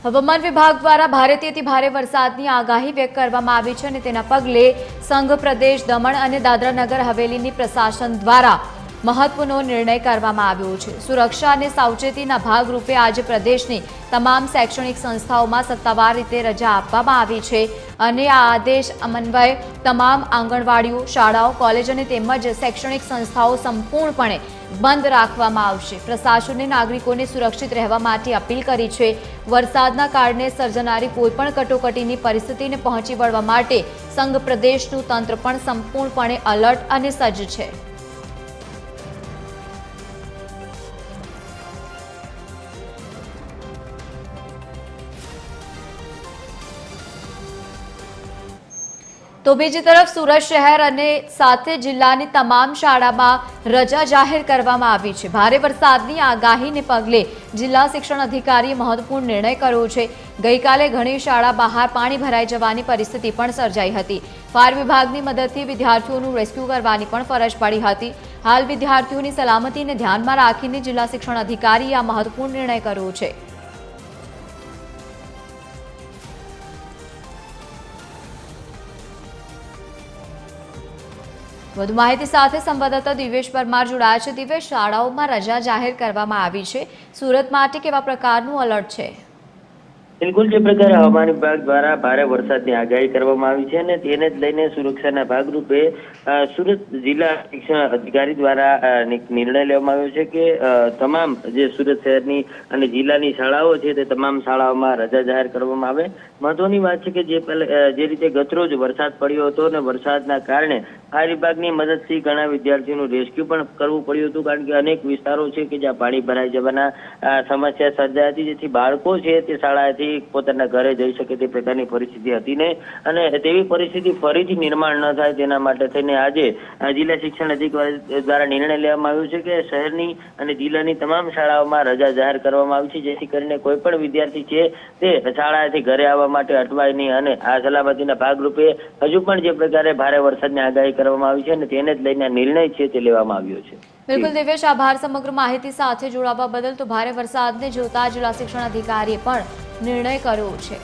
હવામાન વિભાગ દ્વારા ભારેથી અતિ ભારે વરસાદની આગાહી વ્યક્ત કરવામાં આવી છે અને તેના પગલે સંઘ પ્રદેશ દમણ અને દાદરા નગર હવેલીની પ્રશાસન દ્વારા મહત્વનો નિર્ણય કરવામાં આવ્યો છે। સુરક્ષા અને સાવચેતીના ભાગરૂપે આજે પ્રદેશની તમામ શૈક્ષણિક સંસ્થાઓમાં સત્તાવાર રીતે રજા આપવામાં આવી છે અને આ આદેશ અન્વયે તમામ આંગણવાડીઓ, શાળાઓ, કોલેજ અને તેમજ શૈક્ષણિક સંસ્થાઓ સંપૂર્ણપણે બંધ રાખવામાં આવશે। પ્રશાસને નાગરિકોને સુરક્ષિત રહેવા માટે અપીલ કરી છે। વરસાદના કારણે સર્જાનારી કોઈપણ કટોકટીની પરિસ્થિતિને પહોંચી વળવા માટે સંઘ પ્રદેશનું તંત્ર પણ સંપૂર્ણપણે એલર્ટ અને સજ્જ છે। તો બીજી તરફ સુરત શહેર અને સાથે જિલ્લાની તમામ શાળામાં રજા જાહેર કરવામાં આવી છે। ભારે વરસાદની આગાહીને પગલે જિલ્લા શિક્ષણ અધિકારીએ મહત્વપૂર્ણ નિર્ણય કર્યો છે। ગઈકાલે ઘણી શાળા બહાર પાણી ભરાઈ જવાની પરિસ્થિતિ પણ સર્જાઈ હતી। ફાયર વિભાગની મદદથી વિદ્યાર્થીઓનું રેસ્ક્યુ કરવાની પણ ફરજ પડી હતી। હાલ વિદ્યાર્થીઓની સલામતીને ધ્યાનમાં રાખીને જિલ્લા શિક્ષણ અધિકારીએ આ મહત્વપૂર્ણ નિર્ણય કર્યો છે। વધુ માહિતી સાથે સંવાદદાતા દિવેશ પરમાર જોડાયા છે। દિવેશ, શાળાઓમાં રજા જાહેર કરવામાં આવી છે, સુરત માટે કેવા પ્રકારનું એલર્ટ છે? બિલકુલ જે પ્રકારે હવામાન વિભાગ દ્વારા ભારે વરસાદની આગાહી કરવામાં આવી છે અને તેને જ લઈને સુરક્ષાના ભાગરૂપે સુરત જિલ્લા શિક્ષણ અધિકારી દ્વારા નિર્ણય લેવામાં આવ્યો છે કે તમામ જે સુરત શહેરની અને જિલ્લાની શાળાઓ છે તે તમામ શાળાઓમાં રજા જાહેર કરવામાં આવે। મહત્વની વાત છે કે જે રીતે ગતરોજ વરસાદ પડ્યો હતો અને વરસાદના કારણે ફાયર વિભાગની મદદથી ઘણા વિદ્યાર્થીઓનું રેસ્ક્યુ પણ કરવું પડ્યું હતું, કારણ કે અનેક વિસ્તારો છે કે જ્યાં પાણી ભરાઈ જવાના સમસ્યા સર્જાઈ હતી, જેથી બાળકો છે તે શાળાએથી પોતાના ઘરે જઈ શકે તે પ્રકારની પરિસ્થિતિ હતી નહીં અને તેવી પરિસ્થિતિ ફરીથી નિર્માણ ન થાય તેના માટે થઈને આજે જિલ્લા શિક્ષણ અધિકારી દ્વારા નિર્ણય લેવામાં આવ્યો છે કે શહેરની અને જિલ્લાની તમામ શાળાઓમાં રજા જાહેર કરવામાં આવી છે, જેથી કરીને કોઈ પણ વિદ્યાર્થી છે તે શાળાએથી ઘરે આવવા માટે અટવાય નહીં અને આ સલામતીના ભાગરૂપે હજુ પણ જે પ્રકારે ભારે વરસાદની આગાહી કરવામાં આવી છે અને તેને જ લઈને નિર્ણય છે તે લેવામાં આવ્યો છે। બિલકુલ દિવેશ, આભાર સમગ્ર માહિતી સાથે જોડાવા બદલ। તો ભારે વરસાદને જોતા જિલ્લા શિક્ષણ અધિકારીએ પણ નિર્ણય કર્યો છે।